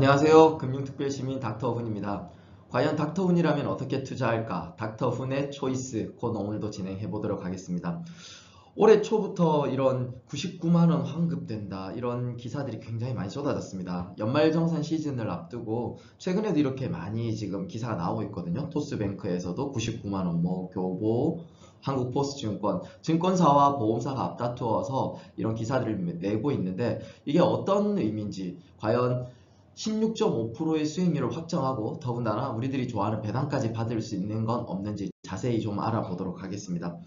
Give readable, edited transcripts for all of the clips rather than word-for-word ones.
안녕하세요. 금융특별시민 닥터훈입니다. 과연 닥터훈이라면 어떻게 투자할까? 닥터훈의 초이스 코너 오늘도 진행해 보도록 하겠습니다. 올해 초부터 이런 99만원 환급된다 이런 기사들이 굉장히 많이 쏟아졌습니다. 연말정산 시즌을 앞두고 최근에도 이렇게 많이 지금 기사가 나오고 있거든요. 토스뱅크에서도 99만원, 교보, 한국포스증권, 증권사와 보험사가 앞다투어서 이런 기사들을 내고 있는데 이게 어떤 의미인지, 과연 16.5%의 수익률을 확정하고 더군다나 우리들이 좋아하는 배당까지 받을 수 있는 건 없는지 자세히 좀 알아보도록 하겠습니다.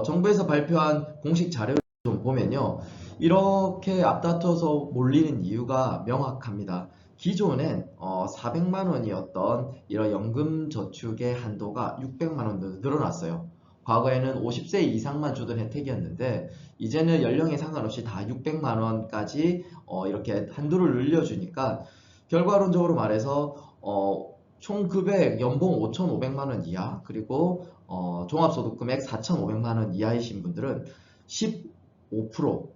정부에서 발표한 공식 자료를 좀 보면요, 이렇게 앞다퉈서 몰리는 이유가 명확합니다. 기존엔 400만 원이었던 이런 연금저축의 한도가 600만 원으로 늘어났어요. 과거에는 50세 이상만 주던 혜택이었는데 이제는 연령에 상관없이 다 600만 원까지 이렇게 한도를 늘려주니까 결과론적으로 말해서 총 급액 연봉 5,500만 원 이하, 그리고 종합소득금액 4,500만 원 이하이신 분들은 15%,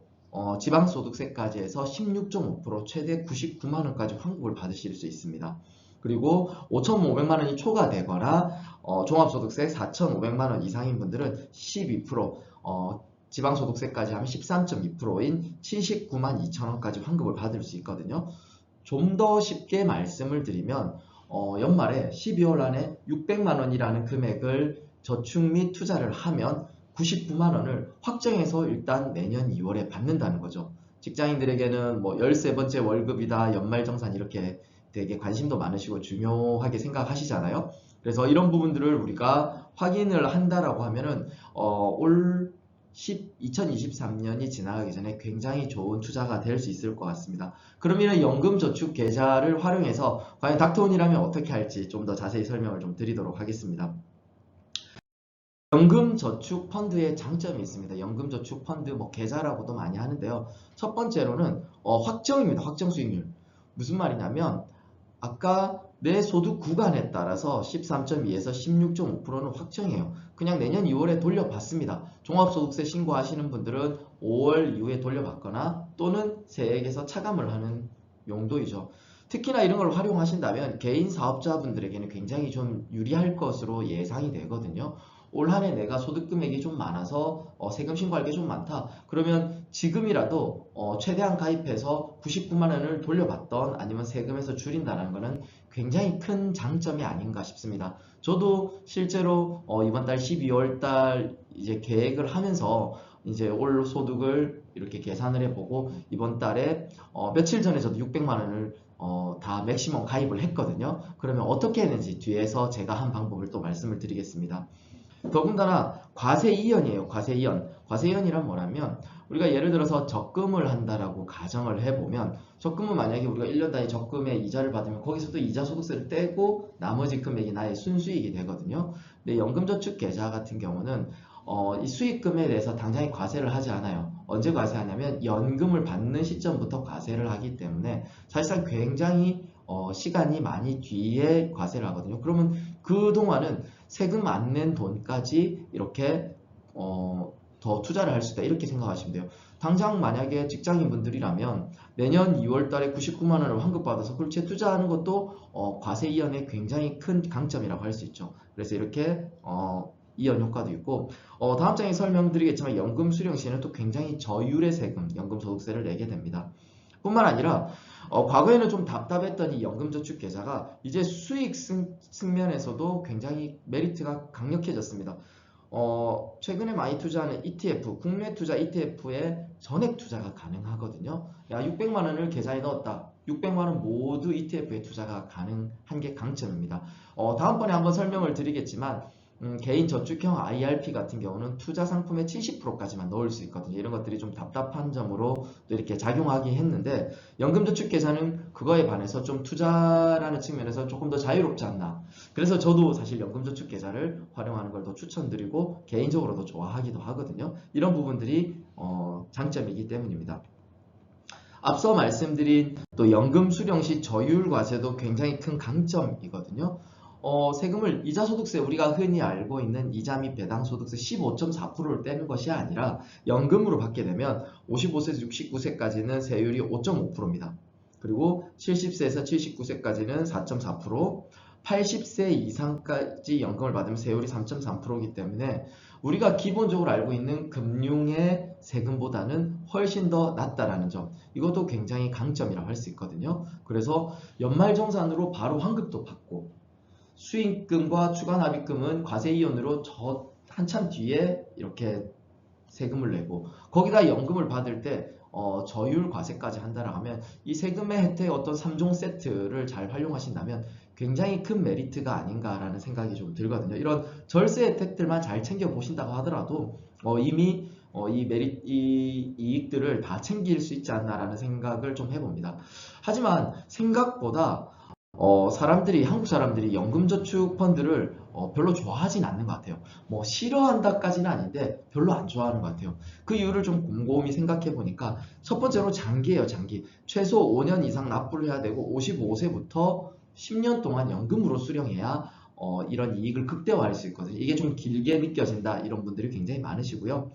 지방소득세까지 해서 16.5% 최대 99만 원까지 환급을 받으실 수 있습니다. 그리고 5,500만 원이 초과되거나 종합소득세 4,500만 원 이상인 분들은 12%, 지방소득세까지 하면 13.2%인 79만 2천 원까지 환급을 받을 수 있거든요. 좀 더 쉽게 말씀을 드리면 연말에 12월 안에 600만 원이라는 금액을 저축 및 투자를 하면 99만 원을 확정해서 일단 내년 2월에 받는다는 거죠. 직장인들에게는 뭐 13번째 월급이다, 연말정산 이렇게 되게 관심도 많으시고 중요하게 생각하시잖아요. 그래서 이런 부분들을 우리가 확인을 한다라고 하면은 올 2023년이 지나가기 전에 굉장히 좋은 투자가 될 수 있을 것 같습니다. 그럼 이런 연금저축 계좌를 활용해서 과연 닥터훈이라면 어떻게 할지 좀 더 자세히 설명을 좀 드리도록 하겠습니다. 연금저축 펀드의 장점이 있습니다. 연금저축 펀드 계좌라고도 많이 하는데요. 첫 번째로는 확정입니다. 확정 수익률. 무슨 말이냐면 아까 내 소득 구간에 따라서 13.2에서 16.5%는 확정이에요. 그냥 내년 2월에 돌려받습니다. 종합소득세 신고하시는 분들은 5월 이후에 돌려받거나 또는 세액에서 차감을 하는 용도이죠. 특히나 이런 걸 활용하신다면 개인 사업자분들에게는 굉장히 좀 유리할 것으로 예상이 되거든요. 올 한 해 내가 소득 금액이 좀 많아서 세금 신고할 게 좀 많다. 그러면 지금이라도 최대한 가입해서 99만 원을 돌려받던 아니면 세금에서 줄인다는 것은 굉장히 큰 장점이 아닌가 싶습니다. 저도 실제로 이번 달 12월 달 이제 계획을 하면서 이제 올 소득을 이렇게 계산을 해보고 이번 달에 며칠 전에 저도 600만 원을 다 맥시멈 가입을 했거든요. 그러면 어떻게 했는지 뒤에서 제가 한 방법을 또 말씀을 드리겠습니다. 더군다나 과세이연이에요. 과세이연. 과세이연이란 뭐냐면 우리가 예를 들어서 적금을 한다라고 가정을 해보면, 적금은 만약에 우리가 1년 단위 적금의 이자를 받으면 거기서도 이자 소득세를 떼고 나머지 금액이 나의 순수익이 되거든요. 근데 연금저축 계좌 같은 경우는 이 수익금에 대해서 당장에 과세를 하지 않아요. 언제 과세하냐면 연금을 받는 시점부터 과세를 하기 때문에 사실상 굉장히 시간이 많이 뒤에 과세를 하거든요. 그러면 그동안은 세금 안 낸 돈까지 이렇게 더 투자를 할 수 있다, 이렇게 생각하시면 돼요. 당장 만약에 직장인분들이라면 내년 2월 달에 99만 원을 환급받아서 그렇게 투자하는 것도 과세 이연의 굉장히 큰 강점이라고 할 수 있죠. 그래서 이렇게 이연 효과도 있고, 다음 장에 설명드리겠지만 연금 수령 시에는 또 굉장히 저율의 세금, 연금소득세를 내게 됩니다. 뿐만 아니라 과거에는 좀 답답했던 이 연금저축 계좌가 이제 수익 측면에서도 굉장히 메리트가 강력해졌습니다. 최근에 많이 투자하는 ETF, 국내 투자 ETF에 전액 투자가 가능하거든요. 야, 600만 원을 계좌에 넣었다. 600만 원 모두 ETF에 투자가 가능한 게 강점입니다. 다음번에 한번 설명을 드리겠지만 개인 저축형 IRP 같은 경우는 투자 상품의 70%까지만 넣을 수 있거든요. 이런 것들이 좀 답답한 점으로 또 이렇게 작용하긴 했는데, 연금저축 계좌는 그거에 반해서 좀 투자라는 측면에서 조금 더 자유롭지 않나. 그래서 저도 사실 연금저축 계좌를 활용하는 걸 더 추천드리고 개인적으로도 좋아하기도 하거든요. 이런 부분들이 장점이기 때문입니다. 앞서 말씀드린 또 연금 수령 시 저율 과세도 굉장히 큰 강점이거든요. 세금을 이자소득세, 우리가 흔히 알고 있는 이자 및 배당소득세 15.4%를 떼는 것이 아니라 연금으로 받게 되면 55세에서 69세까지는 세율이 5.5%입니다. 그리고 70세에서 79세까지는 4.4%, 80세 이상까지 연금을 받으면 세율이 3.3%이기 때문에 우리가 기본적으로 알고 있는 금융의 세금보다는 훨씬 더 낮다라는 점, 이것도 굉장히 강점이라고 할 수 있거든요. 그래서 연말정산으로 바로 환급도 받고 수익금과 추가납입금은 과세이혼으로 저 한참 뒤에 이렇게 세금을 내고 거기다 연금을 받을 때 저율 과세까지 한다라 하면 이 세금의 혜택 어떤 3종 세트를 잘 활용하신다면 굉장히 큰 메리트가 아닌가라는 생각이 좀 들거든요. 이런 절세 혜택들만 잘 챙겨 보신다고 하더라도 이미 이 이익들을 다 챙길 수 있지 않나라는 생각을 좀 해봅니다. 하지만 생각보다 한국 사람들이 연금저축 펀드를 별로 좋아하진 않는 것 같아요. 뭐 싫어한다까지는 아닌데 별로 안 좋아하는 것 같아요. 그 이유를 좀 곰곰이 생각해 보니까 첫 번째로 장기예요, 장기. 최소 5년 이상 납부를 해야 되고 55세부터 10년 동안 연금으로 수령해야 이런 이익을 극대화할 수 있거든요. 이게 좀 길게 느껴진다 이런 분들이 굉장히 많으시고요.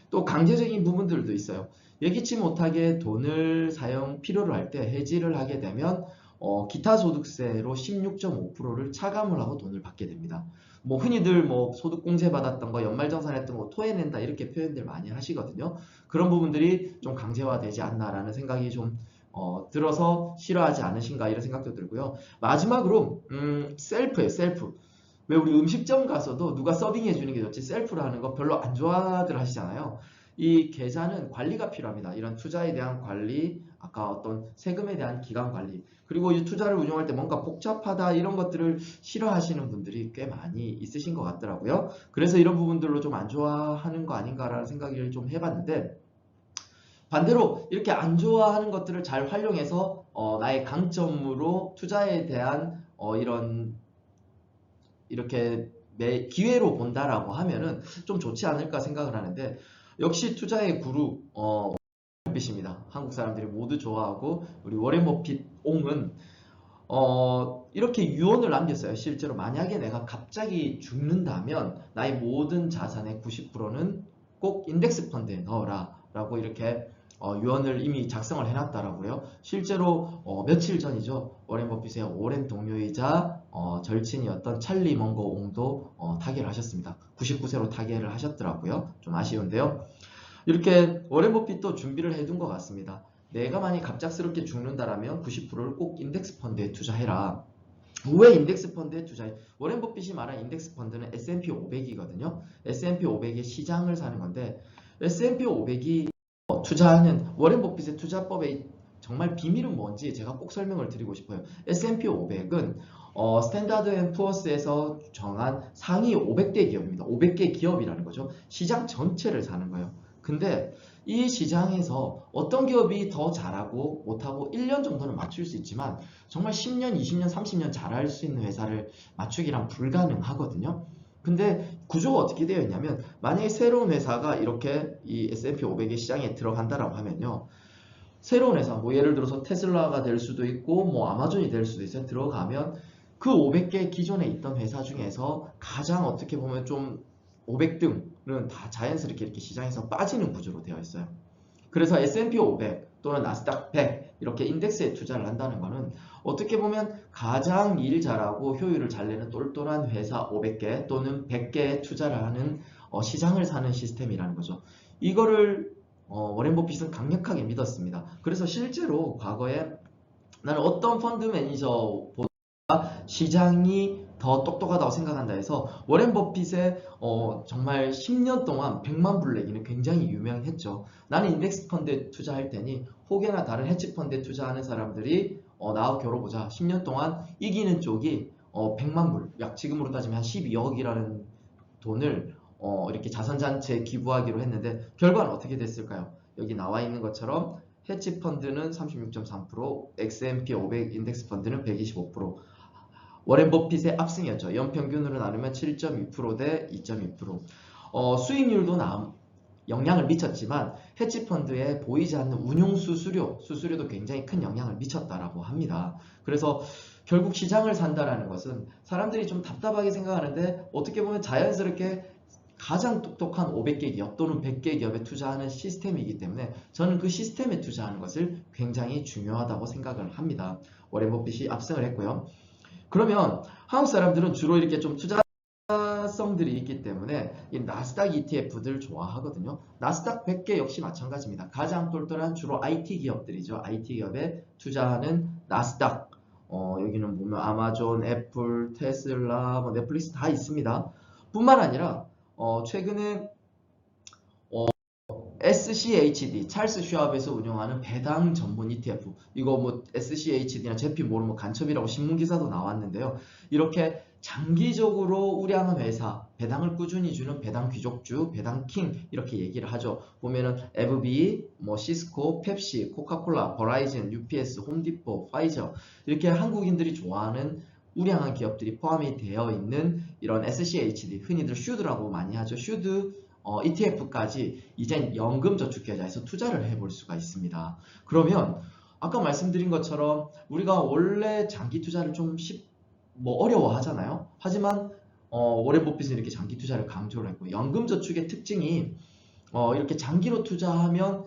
또 강제적인 부분들도 있어요. 예기치 못하게 돈을 필요로 할 때 해지를 하게 되면 기타 소득세로 16.5%를 차감을 하고 돈을 받게 됩니다. 뭐 흔히들 뭐 소득공제 받았던 거, 연말정산했던 거 토해낸다 이렇게 표현들 많이 하시거든요. 그런 부분들이 좀 강제화되지 않나라는 생각이 좀 들어서 싫어하지 않으신가 이런 생각도 들고요. 마지막으로 셀프예요, 셀프. 왜 우리 음식점 가서도 누가 서빙해 주는 게 좋지 셀프로 하는 거 별로 안 좋아들 하시잖아요. 이 계좌는 관리가 필요합니다. 이런 투자에 대한 관리, 아까 어떤 세금에 대한 기간 관리, 그리고 이 투자를 운영할 때 뭔가 복잡하다 이런 것들을 싫어하시는 분들이 꽤 많이 있으신 것 같더라고요. 그래서 이런 부분들로 좀 안 좋아하는 거 아닌가라는 생각을 좀 해봤는데 반대로 이렇게 안 좋아하는 것들을 잘 활용해서 나의 강점으로 투자에 대한 이렇게 기회로 본다라고 하면은 좀 좋지 않을까 생각을 하는데 역시 투자의 구루 버핏입니다. 한국 사람들이 모두 좋아하고 우리 워렌 버핏 옹은 이렇게 유언을 남겼어요. 실제로 만약에 내가 갑자기 죽는다면 나의 모든 자산의 90%는 꼭 인덱스 펀드에 넣어라 라고 이렇게 유언을 이미 작성을 해놨더라고요. 실제로 며칠 전이죠. 워렌 버핏의 오랜 동료이자 절친이었던 찰리 먼거 옹도 타계를 하셨습니다. 99세로 타계를 하셨더라고요. 좀 아쉬운데요. 이렇게 워렌 버핏도 준비를 해둔 것 같습니다. 내가 만약 갑작스럽게 죽는다라면 90%를 꼭 인덱스 펀드에 투자해라. 왜 인덱스 펀드에 투자해? 워렌 버핏이 말한 인덱스 펀드는 S&P 500이거든요. S&P 500의 시장을 사는 건데 S&P 500이 투자하는 워렌 버핏의 투자법의 정말 비밀은 뭔지 제가 꼭 설명을 드리고 싶어요. S&P 500은 스탠다드 앤 푸어스에서 정한 상위 500대 기업입니다. 500개 기업이라는 거죠. 시장 전체를 사는 거예요. 근데 이 시장에서 어떤 기업이 더 잘하고 못하고 1년 정도는 맞출 수 있지만 정말 10년, 20년, 30년 잘할 수 있는 회사를 맞추기란 불가능하거든요. 근데 구조가 어떻게 되어 있냐면 만약에 새로운 회사가 이렇게 이 S&P 500의 시장에 들어간다라고 하면요. 새로운 회사, 뭐 예를 들어서 테슬라가 될 수도 있고 뭐 아마존이 될 수도 있어요. 들어가면 그 500개 기존에 있던 회사 중에서 가장 어떻게 보면 좀 500등은 다 자연스럽게 이렇게 시장에서 빠지는 구조로 되어 있어요. 그래서 S&P 500 또는 나스닥 100 이렇게 인덱스에 투자를 한다는 것은 어떻게 보면 가장 일 잘하고 효율을 잘 내는 똘똘한 회사 500개 또는 100개에 투자를 하는 시장을 사는 시스템이라는 거죠. 이거를 워렌 버핏은 강력하게 믿었습니다. 그래서 실제로 과거에 나는 어떤 펀드 매니저보다 시장이 더 똑똑하다고 생각한다 해서 워렌 버핏의 정말 10년 동안 100만 불 내기는 굉장히 유명했죠. 나는 인덱스 펀드에 투자할 테니 혹여나 다른 헤지 펀드에 투자하는 사람들이 나하고 겨뤄보자. 10년 동안 이기는 쪽이 100만 불, 약 지금으로 따지면 한 12억이라는 돈을 이렇게 자선단체에 기부하기로 했는데 결과는 어떻게 됐을까요? 여기 나와 있는 것처럼 헤지 펀드는 36.3%, S&P 500 인덱스 펀드는 125%, 워렌 버핏의 압승이었죠. 연평균으로 나누면 7.2% 대 2.2%. 수익률도 영향을 미쳤지만 헤지 펀드에 보이지 않는 운용 수수료도 굉장히 큰 영향을 미쳤다라고 합니다. 그래서 결국 시장을 산다라는 것은 사람들이 좀 답답하게 생각하는데 어떻게 보면 자연스럽게 가장 똑똑한 500개 기업 또는 100개 기업에 투자하는 시스템이기 때문에 저는 그 시스템에 투자하는 것을 굉장히 중요하다고 생각을 합니다. 워렌 버핏이 압승을 했고요. 그러면 한국 사람들은 주로 이렇게 좀 투자성들이 있기 때문에 이 나스닥 ETF들 좋아하거든요. 나스닥 100개 역시 마찬가지입니다. 가장 똘똘한 주로 IT 기업들이죠. IT 기업에 투자하는 나스닥. 여기는 보면 아마존, 애플, 테슬라, 뭐 넷플릭스 다 있습니다. 뿐만 아니라 최근에 SCHD, 찰스 슈왑에서 운영하는 배당 전문 ETF. 이거 뭐 SCHD나 제피 모르면 간첩이라고 신문 기사도 나왔는데요. 이렇게 장기적으로 우량한 회사, 배당을 꾸준히 주는 배당 귀족주, 배당 킹 이렇게 얘기를 하죠. 보면은 FB, 뭐 시스코, 펩시, 코카콜라, 버라이즌, UPS, 홈디포, 파이저 이렇게 한국인들이 좋아하는 우량한 기업들이 포함이 되어 있는 이런 SCHD, 흔히들 슈드라고 많이 하죠. 슈드 ETF까지 이젠 연금저축계좌에서 투자를 해볼 수가 있습니다. 그러면 아까 말씀드린 것처럼 우리가 원래 장기 투자를 좀 어려워하잖아요. 하지만 워렌 버핏은 이렇게 장기 투자를 강조를 했고 연금저축의 특징이 이렇게 장기로 투자하면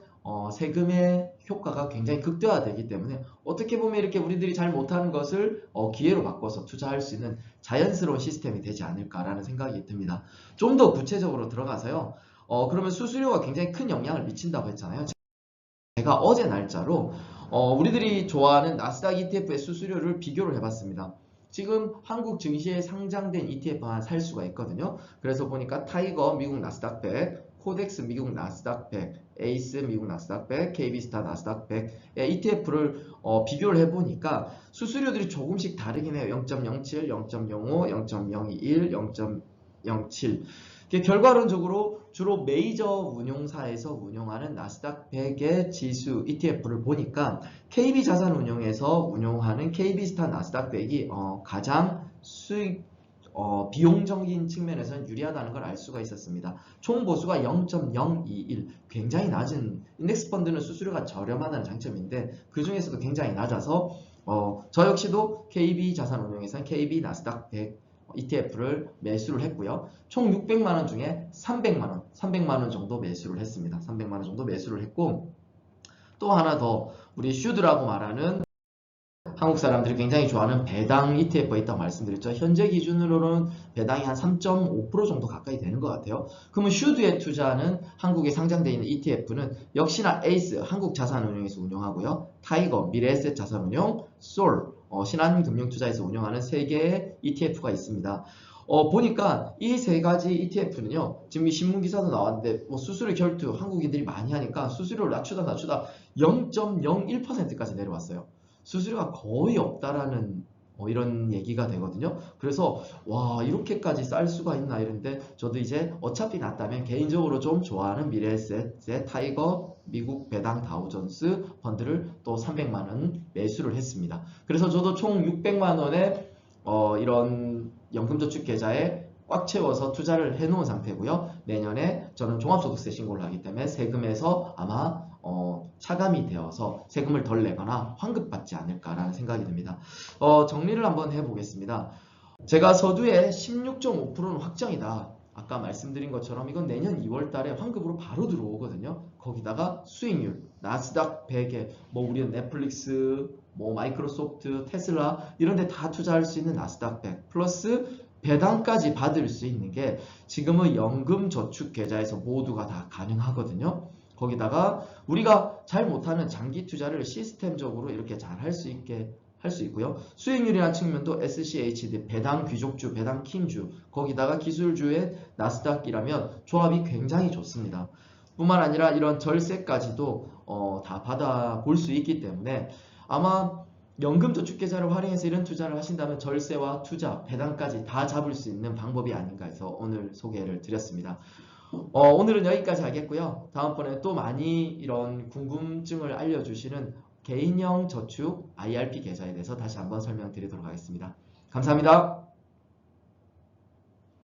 세금의 효과가 굉장히 극대화되기 때문에 어떻게 보면 이렇게 우리들이 잘 못하는 것을 기회로 바꿔서 투자할 수 있는 자연스러운 시스템이 되지 않을까라는 생각이 듭니다. 좀 더 구체적으로 들어가서요. 그러면 수수료가 굉장히 큰 영향을 미친다고 했잖아요. 제가 어제 날짜로 우리들이 좋아하는 나스닥 ETF의 수수료를 비교를 해봤습니다. 지금 한국 증시에 상장된 ETF 하나 살 수가 있거든요. 그래서 보니까 타이거 미국 나스닥 100, 코덱스 미국 나스닥 100, 에이스 미국 나스닥 100, KB스타 나스닥 100의 ETF를 비교를 해보니까 수수료들이 조금씩 다르긴 해요. 0.07, 0.05, 0.021, 0.07 결과론적으로 주로 메이저 운용사에서 운용하는 나스닥 100의 지수 ETF를 보니까 KB자산운용에서 운용하는 KB스타 나스닥 100이 가장 비용적인 측면에서는 유리하다는 걸 알 수가 있었습니다. 총 보수가 0.021 굉장히 낮은 인덱스 펀드는 수수료가 저렴하다는 장점인데 그 중에서도 굉장히 낮아서 저 역시도 KB자산운용에서는 KB 나스닥 100 ETF를 매수를 했고요. 총 600만원 중에 300만원 정도 매수를 했습니다. 300만원 정도 매수를 했고 또 하나 더 우리 슈드라고 말하는 한국 사람들이 굉장히 좋아하는 배당 ETF가 있다고 말씀드렸죠. 현재 기준으로는 배당이 한 3.5% 정도 가까이 되는 것 같아요. 그러면 슈드에 투자하는 한국에 상장되어 있는 ETF는 역시나 에이스 한국자산운용에서 운영하고요. 타이거 미래에셋 자산운용, 솔 신한금융투자에서 운영하는 3개의 ETF가 있습니다. 보니까 이 3가지 ETF는요. 지금 이 신문기사도 나왔는데 수수료 결투 한국인들이 많이 하니까 수수료를 낮추다 0.01%까지 내려왔어요. 수수료가 거의 없다라는 이런 얘기가 되거든요. 그래서 와 이렇게까지 쌀 수가 있나 이런데 저도 이제 어차피 낮다면 개인적으로 좀 좋아하는 미래에셋의 타이거 미국 배당 다우존스 펀드를 또 300만원 매수를 했습니다. 그래서 저도 총 600만원의 이런 연금저축 계좌에 꽉 채워서 투자를 해놓은 상태고요. 내년에 저는 종합소득세 신고를 하기 때문에 세금에서 아마 차감이 되어서 세금을 덜 내거나 환급받지 않을까라는 생각이 듭니다. 정리를 한번 해보겠습니다. 제가 서두에 16.5%는 확정이다. 아까 말씀드린 것처럼 이건 내년 2월 달에 환급으로 바로 들어오거든요. 거기다가 수익률, 나스닥 100에 우리는 넷플릭스, 마이크로소프트, 테슬라 이런 데 다 투자할 수 있는 나스닥 100 플러스 배당까지 받을 수 있는 게 지금은 연금저축계좌에서 모두가 다 가능하거든요. 거기다가 우리가 잘 못하는 장기 투자를 시스템적으로 이렇게 잘 할 수 있고요. 수익률이라는 측면도 SCHD, 배당 귀족주, 배당 킹주, 거기다가 기술주의 나스닥이라면 조합이 굉장히 좋습니다. 뿐만 아니라 이런 절세까지도 다 받아볼 수 있기 때문에 아마 연금저축계좌를 활용해서 이런 투자를 하신다면 절세와 투자, 배당까지 다 잡을 수 있는 방법이 아닌가 해서 오늘 소개를 드렸습니다. 오늘은 여기까지 하겠고요. 다음번에 또 많이 이런 궁금증을 알려주시는 개인형 저축 IRP 계좌에 대해서 다시 한번 설명드리도록 하겠습니다. 감사합니다.